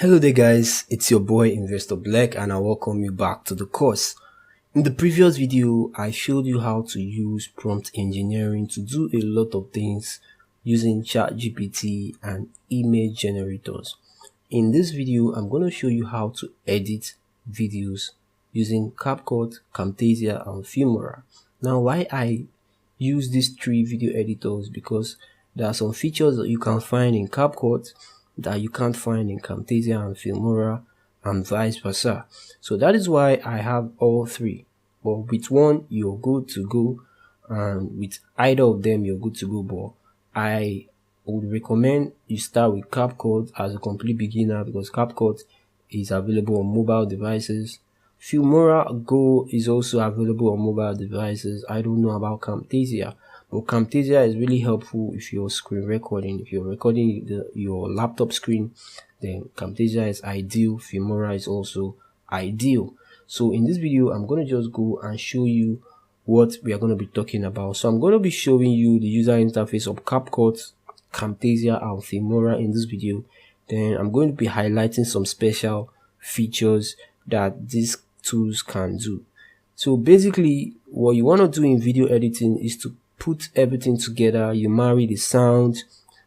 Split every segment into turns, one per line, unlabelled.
Hello there guys, it's your boy Investor Black and I welcome you back to the course. In the previous video, I showed you how to use prompt engineering to do a lot of things using ChatGPT and image generators. In this video, I'm going to show you how to edit videos using CapCut, Camtasia and Filmora. Now why I use these three video editors, because there are some features that you can find in CapCut that you can't find in Camtasia and Filmora and vice versa. So that is why I have all three. But with one you're good to go, and with either of them you're good to go. But I would recommend you start with CapCut as a complete beginner, because CapCut is available on mobile devices. Filmora Go is also available on mobile devices. I don't know about Camtasia, but Camtasia is really helpful if you're screen recording. If you're recording your laptop screen, then Camtasia is ideal. Filmora is also ideal. So in this video, I'm going to just go and show you what we are going to be talking about. So I'm going to be showing you the user interface of CapCut, Camtasia and Filmora in this video. Then I'm going to be highlighting some special features that these tools can do. So basically what you want to do in video editing is to put everything together. You marry the sound,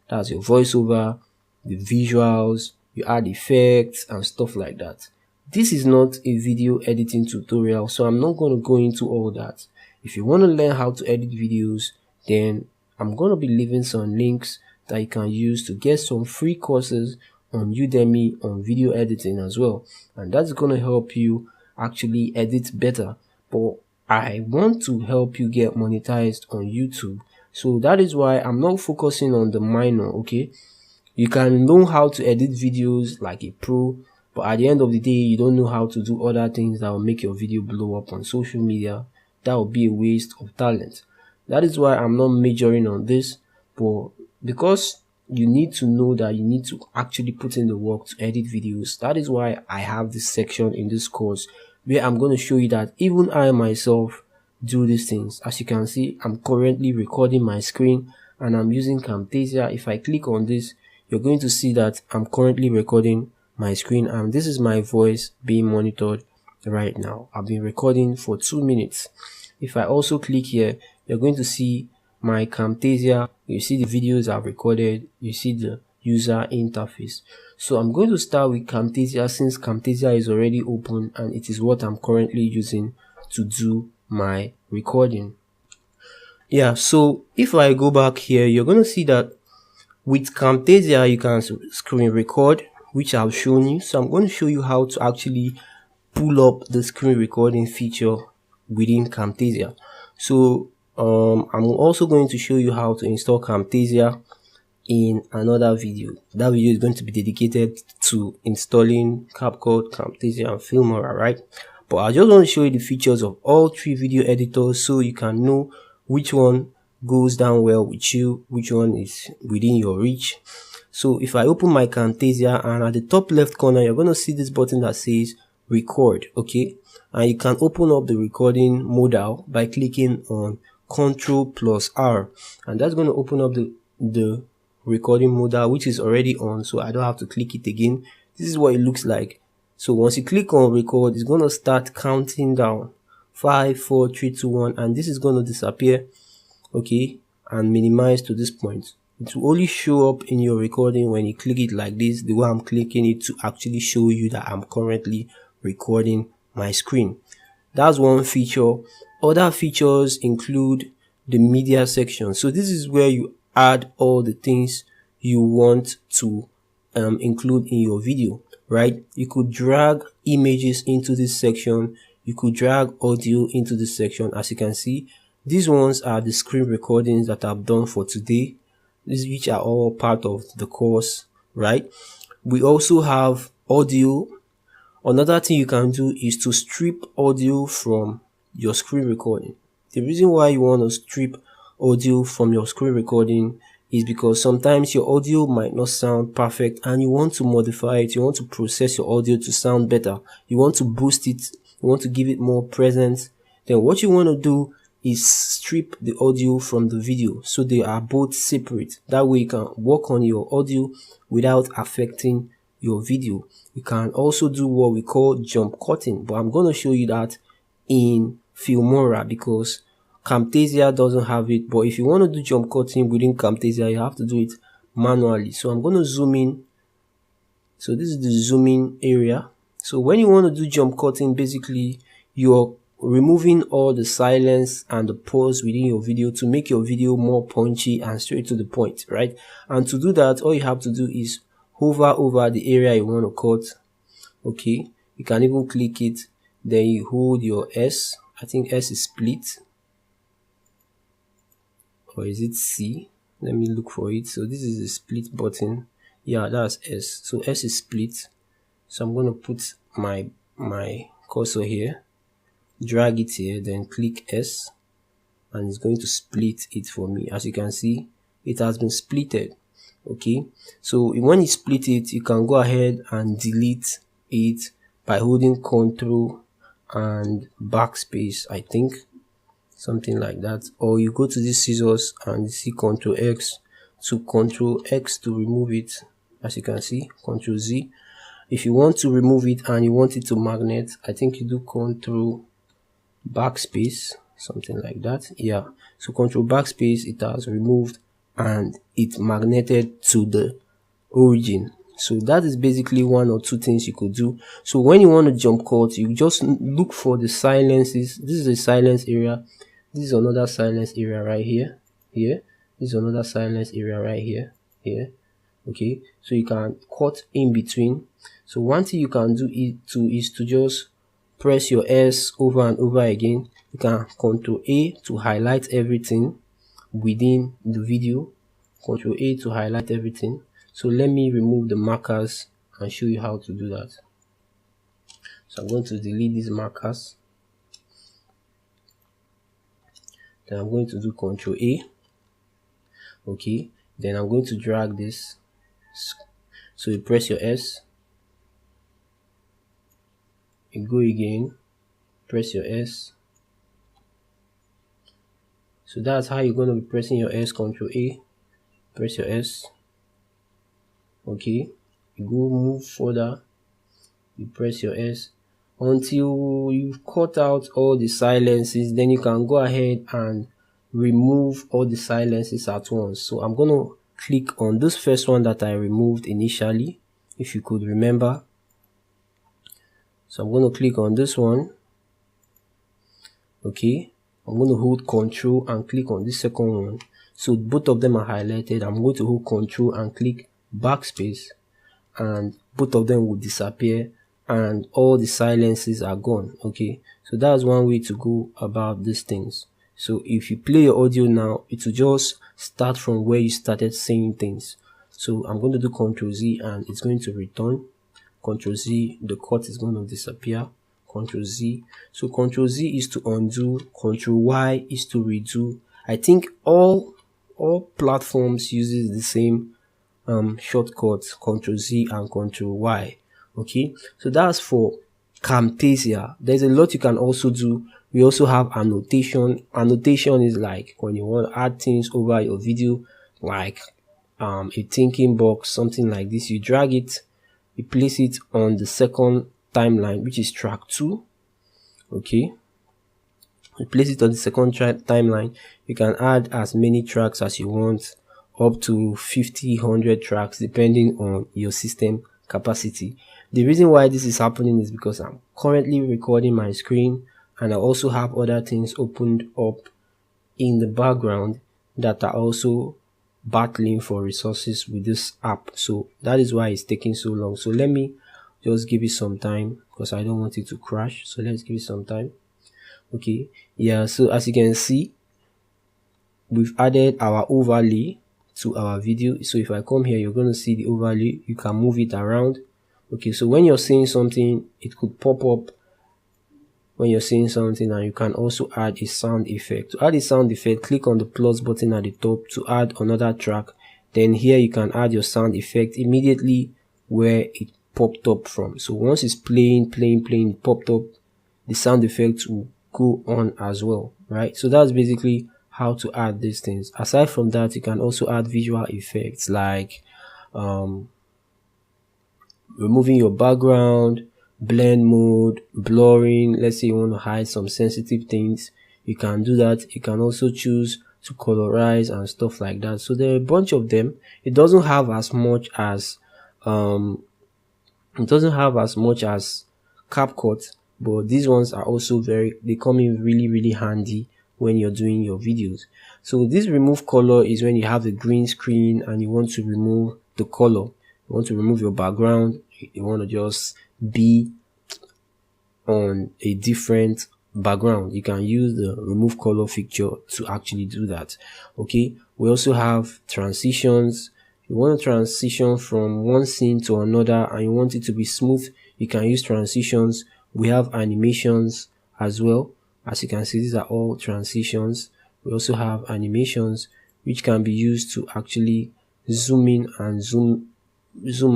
that's your voiceover, the visuals, you add effects and stuff like that. This is not a video editing tutorial, so I'm not going to go into all that. If you want to learn how to edit videos, then I'm going to be leaving some links that you can use to get some free courses on Udemy on video editing as well, and that's going to help you actually edit better. But I want to help you get monetized on YouTube, so that is why I'm not focusing on the minor. Okay, you can know how to edit videos like a pro, but at the end of the day you don't know how to do other things that will make your video blow up on social media. That will be a waste of talent. That is why I'm not majoring on this, but because you need to know that you need to actually put in the work to edit videos, that is why I have this section in this course where I'm going to show you that even I myself do these things. As you can see, I'm currently recording my screen and I'm using Camtasia. If I click on this, you're going to see that I'm currently recording my screen and this is my voice being monitored right now. I've been recording for 2 minutes. If I also click here, you're going to see my Camtasia. You see the videos I've recorded, you see the user interface. So I'm going to start with Camtasia, since Camtasia is already open and it is what I'm currently using to do my recording. Yeah, so if I go back here, you're going to see that with Camtasia you can screen record, which I've shown you. So I'm going to show you how to actually pull up the screen recording feature within Camtasia. So I'm also going to show you how to install Camtasia in another video. That video is going to be dedicated to installing CapCut, Camtasia and Filmora, right? But I just want to show you the features of all three video editors so you can know which one goes down well with you, which one is within your reach. So if I open my Camtasia, and at the top left corner you're going to see this button that says record, okay? And you can open up the recording modal by clicking on Ctrl+R, and that's going to open up the recording modal, which is already on, so I don't have to click it again. This is what it looks like. So once you click on record, it's going to start counting down 5 4 3 2 1, and this is going to disappear, okay, and minimize to this point. It will only show up in your recording when you click it like this, the way I'm clicking it, to actually show you that I'm currently recording my screen. That's one feature. Other features include the media section. So this is where you add all the things you want to include in your video, right? You could drag images into this section. You could drag audio into this section. As you can see, these ones are the screen recordings that I've done for today, which are all part of the course, right? We also have audio. Another thing you can do is to strip audio from your screen recording. The reason why you want to strip audio from your screen recording is because sometimes your audio might not sound perfect and you want to modify it. You want to process your audio to sound better. You want to boost it. You want to give it more presence. Then what you want to do is strip the audio from the video so they are both separate. That way you can work on your audio without affecting your video. You can also do what we call jump cutting, but I'm going to show you that in Filmora because Camtasia doesn't have it. But if you want to do jump cutting within Camtasia, you have to do it manually. So I'm going to zoom in. So this is the zooming area. So when you want to do jump cutting, basically you're removing all the silence and the pause within your video to make your video more punchy and straight to the point, right? And to do that, all you have to do is hover over the area you want to cut. Okay, you can even click it, then you hold your S. I think S is split, or is it C? Let me look for it. So this is the split button. Yeah, that's S. So S is split. So I'm going to put my cursor here, drag it here, then click S, and it's going to split it for me. As you can see, it has been splitted. Okay, so when you split it, you can go ahead and delete it by holding Ctrl and backspace, I think, something like that. Or you go to these scissors and you see Ctrl X to Ctrl X to remove it. As you can see, Ctrl Z. If you want to remove it and you want it to magnet, I think you do Ctrl backspace, something like that. Yeah, so Ctrl backspace, it has removed and it magneted to the origin. So that is basically one or two things you could do. So when you want to jump cut, you just look for the silences. This is the silence area. This is another silence area right here. Here. This is another silence area right here. Here. Okay. So you can cut in between. So one thing you can do is to just press your S over and over again. You can Ctrl A to highlight everything within the video. Ctrl A to highlight everything. So let me remove the markers and show you how to do that. So I'm going to delete these markers. Then I'm going to do Ctrl A. Okay. Then I'm going to drag this. So you press your S. You go again. Press your S. So that's how you're going to be pressing your S. Ctrl A. Press your S. Okay, you go move further, you press your S until you've cut out all the silences. Then you can go ahead and remove all the silences at once. So I'm going to click on this first one that I removed initially, if you could remember. So I'm going to click on this one. Okay, I'm going to hold Ctrl and click on this second one. So both of them are highlighted. I'm going to hold Ctrl and click backspace, and both of them will disappear and all the silences are gone. Okay, so that's one way to go about these things. So if you play your audio now, it will just start from where you started saying things. So I'm going to do Ctrl Z and it's going to return. Ctrl Z, the cut is going to disappear. Ctrl Z. So Ctrl Z is to undo, Ctrl Y is to redo. I think all platforms uses the same shortcuts, Ctrl Z and Ctrl Y. Okay, so that's for Camtasia. There's a lot you can also do. We also have annotation. Annotation is like when you want to add things over your video, like a thinking box, something like this. You drag it, you place it on the second timeline, which is track 2. Okay, you place it on the second timeline. You can add as many tracks as you want, up to 50, 100 tracks, depending on your system capacity. The reason why this is happening is because I'm currently recording my screen and I also have other things opened up in the background that are also battling for resources with this app. So that is why it's taking so long. So let me just give it some time because I don't want it to crash. So let's give it some time. Okay, yeah, so as you can see, we've added our overlay to our video. So if I come here, you're going to see the overlay. You can move it around. Okay, so when you're saying something, it could pop up when you're saying something, and you can also add a sound effect. To add a sound effect, click on the plus button at the top to add another track. Then here you can add your sound effect immediately where it popped up from. So once it's playing, it popped up, the sound effect will go on as well, right? So that's basically how to add these things. Aside from that, you can also add visual effects like removing your background, blend mode, blurring. Let's say you want to hide some sensitive things, you can do that. You can also choose to colorize and stuff like that. So there are a bunch of them. It doesn't have as much as CapCut, but these ones are also they come in really handy when you're doing your videos. So this remove color is when you have the green screen and you want to remove the color. You want to remove your background. You want to just be on a different background. You can use the remove color feature to actually do that. Okay, we also have transitions. You want to transition from one scene to another and you want it to be smooth, you can use transitions. We have animations as well. As you can see, these are all transitions. We also have animations which can be used to actually zoom in and zoom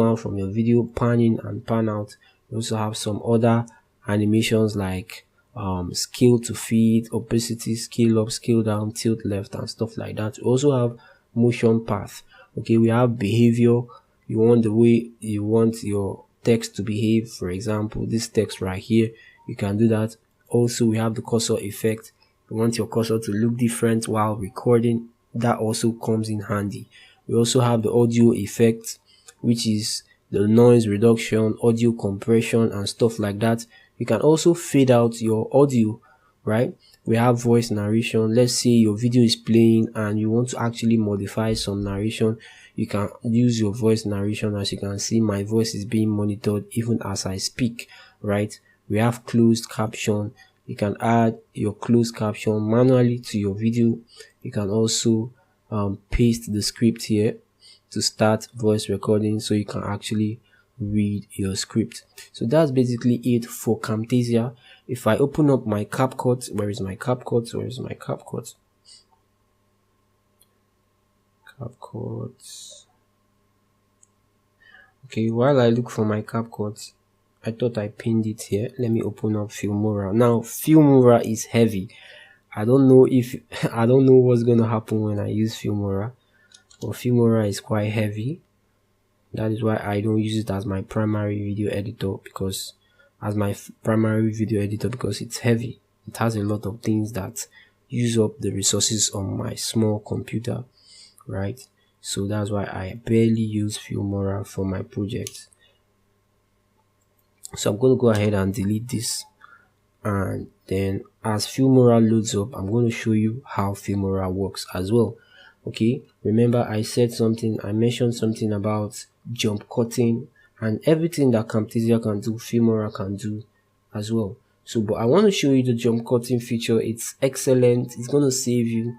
out from your video, pan in and pan out. We also have some other animations like scale to feed, opacity, scale up, scale down, tilt left and stuff like that. We also have motion path. Okay, we have behavior. You want the way you want your text to behave. For example, this text right here, you can do that. Also, we have the cursor effect. You want your cursor to look different while recording. That also comes in handy. We also have the audio effect, which is the noise reduction, audio compression and stuff like that. You can also fade out your audio, right? We have voice narration. Let's say your video is playing and you want to actually modify some narration. You can use your voice narration. As you can see, my voice is being monitored even as I speak, right? We have closed caption. You can add your closed caption manually to your video. You can also paste the script here to start voice recording so you can actually read your script. So that's basically it for Camtasia. If I open up my CapCut, where is my CapCut? CapCut. Okay, while I look for my CapCut, I thought I pinned it here. Let me open up Filmora. Now, Filmora is heavy. I don't know what's gonna happen when I use Filmora, but Filmora is quite heavy. That is why I don't use it as my primary video editor, because it's heavy. It has a lot of things that use up the resources on my small computer, right? So that's why I barely use Filmora for my projects. So I'm going to go ahead and delete this, and then as Filmora loads up, I'm going to show you how Filmora works as well. Okay, remember I mentioned something about jump cutting, and everything that Camtasia can do, Filmora can do as well. So, but I want to show you the jump cutting feature. It's excellent. It's going to save you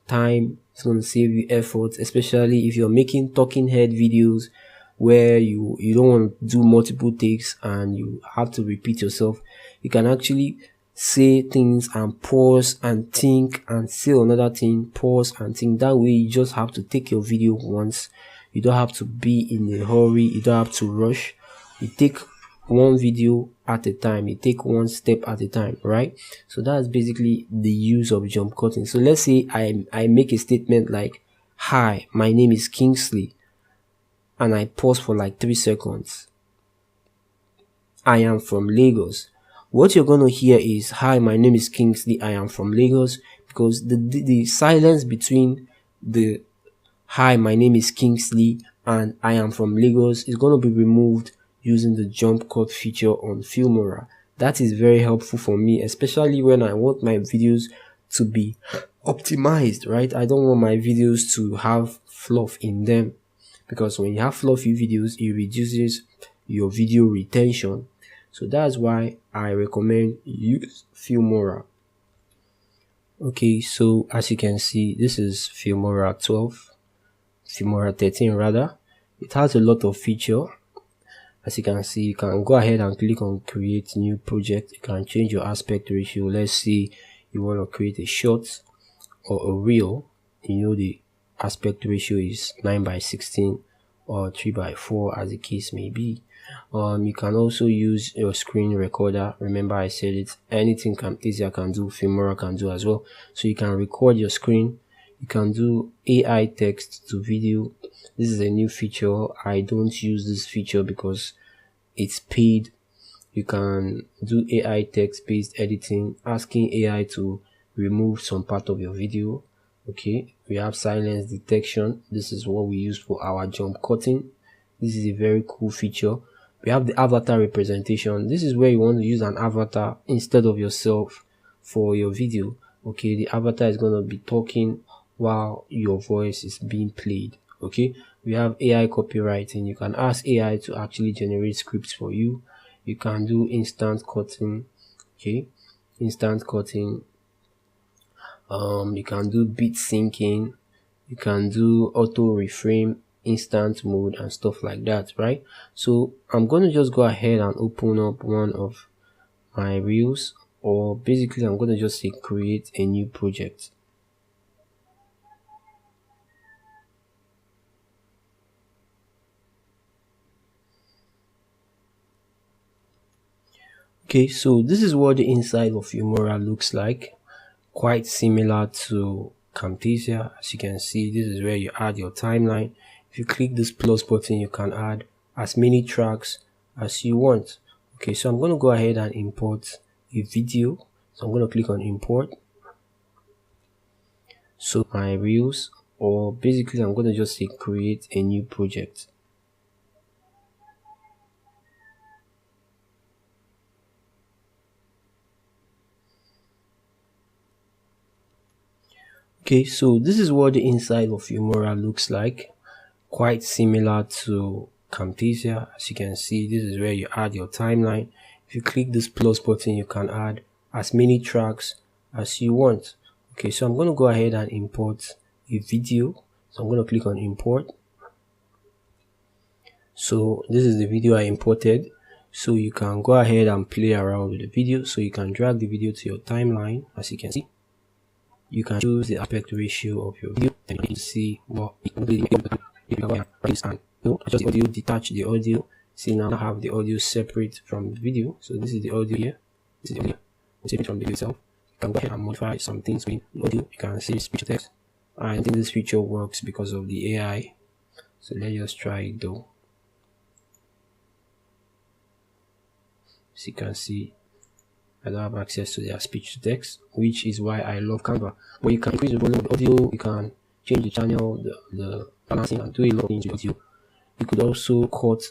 time. It's going to save you effort, especially if you're making talking head videos where you don't want to do multiple takes and you have to repeat yourself. You can actually say things and pause and think and say another thing, pause and think. That way you just have to take your video once. You don't have to be in a hurry. You don't have to rush. You take one video at a time. You take one step at a time, right? So that's basically the use of jump cutting. So let's say I make a statement like, "Hi, my name is Kingsley," and I pause for like 3 seconds. "I am from Lagos." What you're going to hear is, "Hi, my name is Kingsley, I am from Lagos," because the silence between the "Hi, my name is Kingsley" and "I am from Lagos" is going to be removed using the jump cut feature on Filmora. That is very helpful for me, especially when I want my videos to be optimized, right? I don't want my videos to have fluff in them, because when you have fluffy videos, it reduces your video retention. So that's why I recommend use Filmora. Okay, so as you can see, this is Filmora 13 rather. It has a lot of feature. As you can see, you can go ahead and click on create new project. You can change your aspect ratio. Let's say you want to create a short or a reel. The aspect ratio is 9:16 or 3:4 as the case may be. You can also use your screen recorder. Remember I said it, anything Camtasia can do, Filmora can do as well. So you can record your screen. You can do AI text to video. This is a new feature. I don't use this feature because it's paid. You can do AI text-based editing, asking AI to remove some part of your video. Okay, we have silence detection. This is what we use for our jump cutting. This is a very cool feature. We have the avatar representation. This is where you want to use an avatar instead of yourself for your video. Okay, the avatar is going to be talking while your voice is being played. Okay, we have AI copywriting. You can ask AI to actually generate scripts for you. You can do instant cutting. Okay, instant cutting. You can do beat syncing. You can do auto reframe, instant mode, and stuff like that, right? So I'm going to just go ahead and open up one of my reels, or basically I'm going to just say create a new project. Okay, so this is what the inside of Filmora looks like. Quite similar to Camtasia. As you can see, this is where you add your timeline. If you click this plus button, you can add as many tracks as you want. Okay, so I'm going to go ahead and import a video. So I'm going to click on import. So my reels, or basically I'm going to just say create a new project. Okay, so this is what the inside of Filmora looks like. Quite similar to Camtasia. As you can see, this is where you add your timeline. If you click this plus button, you can add as many tracks as you want. Okay, so I'm going to go ahead and import a video. So I'm going to click on import. So this is the video I imported. So you can go ahead and play around with the video. So you can drag the video to your timeline. As you can see, you can choose the aspect ratio of your video, and you can see what and adjust the audio, detach the audio. See, now I have the audio separate from the video. So this is the audio here. This is the audio separate from the video itself. You can go ahead and modify some things with audio. You can see speech text. I think this feature works because of the AI. So let's just try it though. As you can see, I don't have access to their speech to text, which is why I love Canva. But you can increase the volume of the audio, you can change the channel, the balancing, and do a lot of things with audio. You could also cut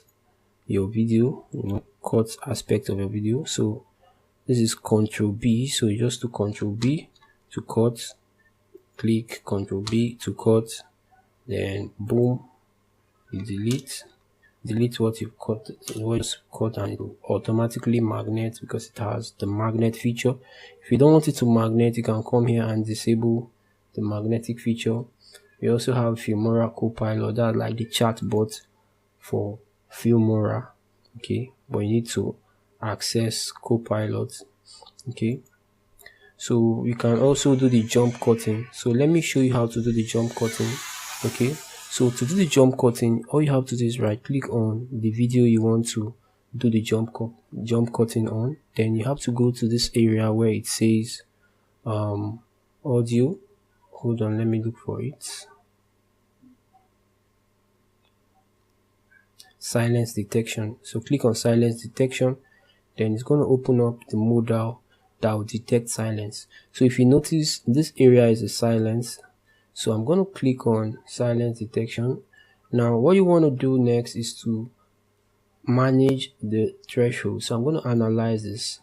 your video, cut aspect of your video. So this is Control B. So you just do Control B to cut, click Control B to cut, then boom, you delete what you cut, and it will automatically magnet because it has the magnet feature. If you don't want it to magnet, you can come here and disable the magnetic feature. We also have Filmora Copilot, that's like the chat bot for Filmora. Okay, but you need to access Copilot. Okay, so you can also do the jump cutting. So let me show you how to do the jump cutting. Okay, so to do the jump cutting, all you have to do is right click on the video you want to do the jump cutting on. Then you have to go to this area where it says audio. Hold on, let me look for it. Silence detection. So click on silence detection. Then it's going to open up the modal that will detect silence. So if you notice, this area is a silence. So I'm going to click on silence detection. Now what you want to do next is to manage the threshold. So I'm going to analyze this.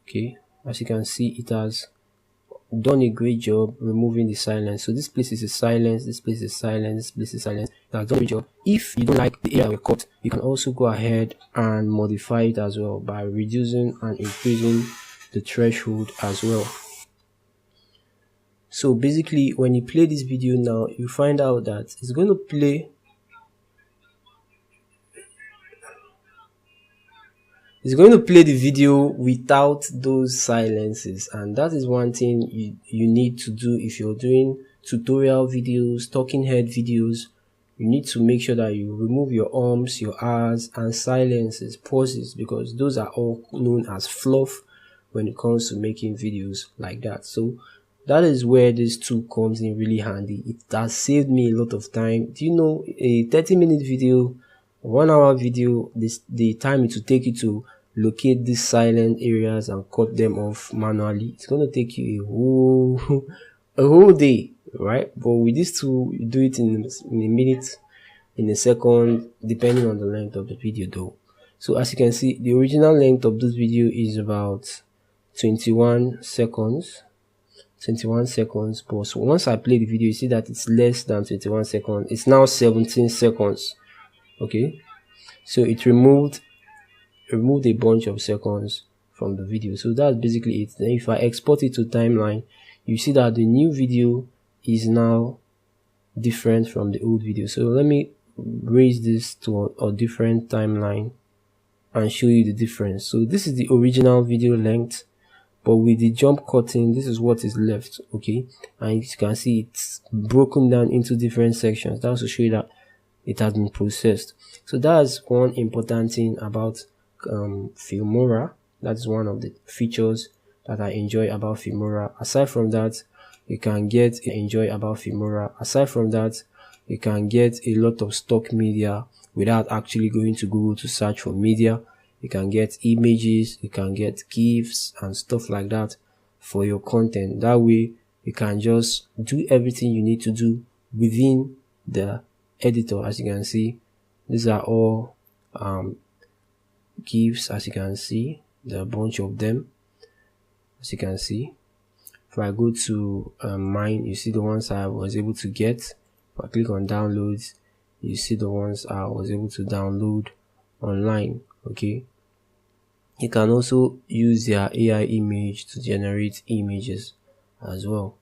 Okay, as you can see, it has done a great job removing the silence. So this place is a silence, this place is silence, this place is silence. It has done a great job. If you don't like the area we cut, you can also go ahead and modify it as well by reducing and increasing the threshold as well. So basically, when you play this video now, you find out that it's going to play the video without those silences, and that is one thing you need to do if you're doing tutorial videos, talking head videos. You need to make sure that you remove your ums, your ahs, and silences, pauses, because those are all known as fluff when it comes to making videos like that. So that is where this tool comes in really handy. It has saved me a lot of time. Do you know, a 30-minute video 1 hour video, the time it will take you to locate these silent areas and cut them off manually, it's going to take you a whole a whole day, right? But with this tool, you do it in a minute, in a second, depending on the length of the video though. So as you can see, the original length of this video is about 21 seconds. 21 seconds, but so once I play the video, you see that it's less than 21 seconds. It's now 17 seconds. Okay, so it removed a bunch of seconds from the video. So that's basically it. Then if I export it to timeline, you see that the new video is now different from the old video. So let me raise this to a different timeline and show you the difference. So this is the original video length, but with the jump cutting, this is what is left. Okay, and you can see it's broken down into different sections. That's to show you that it has been processed. So that's one important thing about Filmora. That's one of the features that I enjoy about Filmora. Aside from that, you can get a lot of stock media without actually going to Google to search for media. You can get images, you can get GIFs and stuff like that for your content. That way you can just do everything you need to do within the editor. As you can see, these are all GIFs. As you can see, there are a bunch of them. As you can see, if I go to mine, you see the ones I was able to get. If I click on downloads, you see the ones I was able to download online. Okay, you can also use their AI image to generate images as well.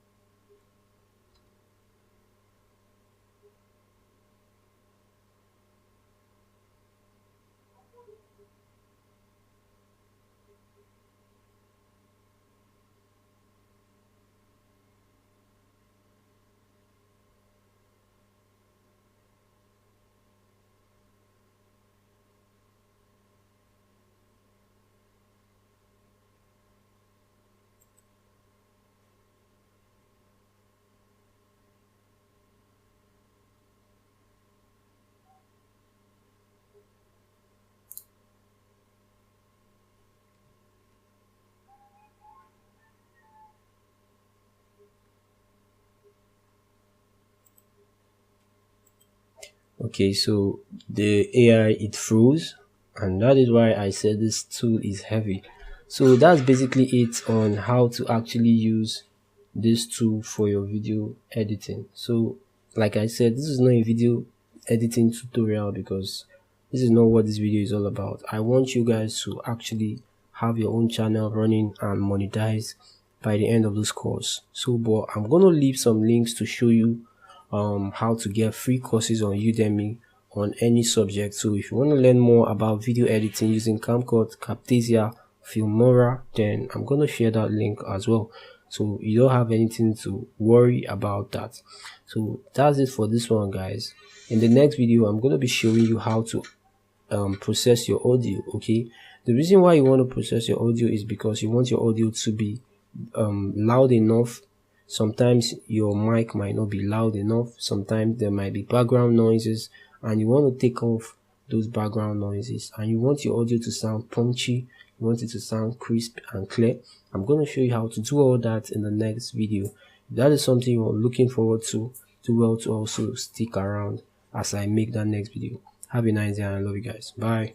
Okay, so the AI, it froze, and that is why I said this tool is heavy. So that's basically it on how to actually use this tool for your video editing. So like I said, this is not a video editing tutorial because this is not what this video is all about. I want you guys to actually have your own channel running and monetize by the end of this course. So but I'm gonna leave some links to show you how to get free courses on Udemy on any subject. So if you want to learn more about video editing using CapCut, Camtasia, Filmora, then I'm going to share that link as well, so you don't have anything to worry about that. So that's it for this one, guys. In the next video, I'm going to be showing you how to process your audio. Okay, the reason why you want to process your audio is because you want your audio to be loud enough. Sometimes your mic might not be loud enough, sometimes there might be background noises, and you want to take off those background noises, and you want your audio to sound punchy, you want it to sound crisp and clear. I'm going to show you how to do all that in the next video. If that is something you're looking forward to, do well to also stick around as I make that next video. Have a nice day and I love you guys. Bye.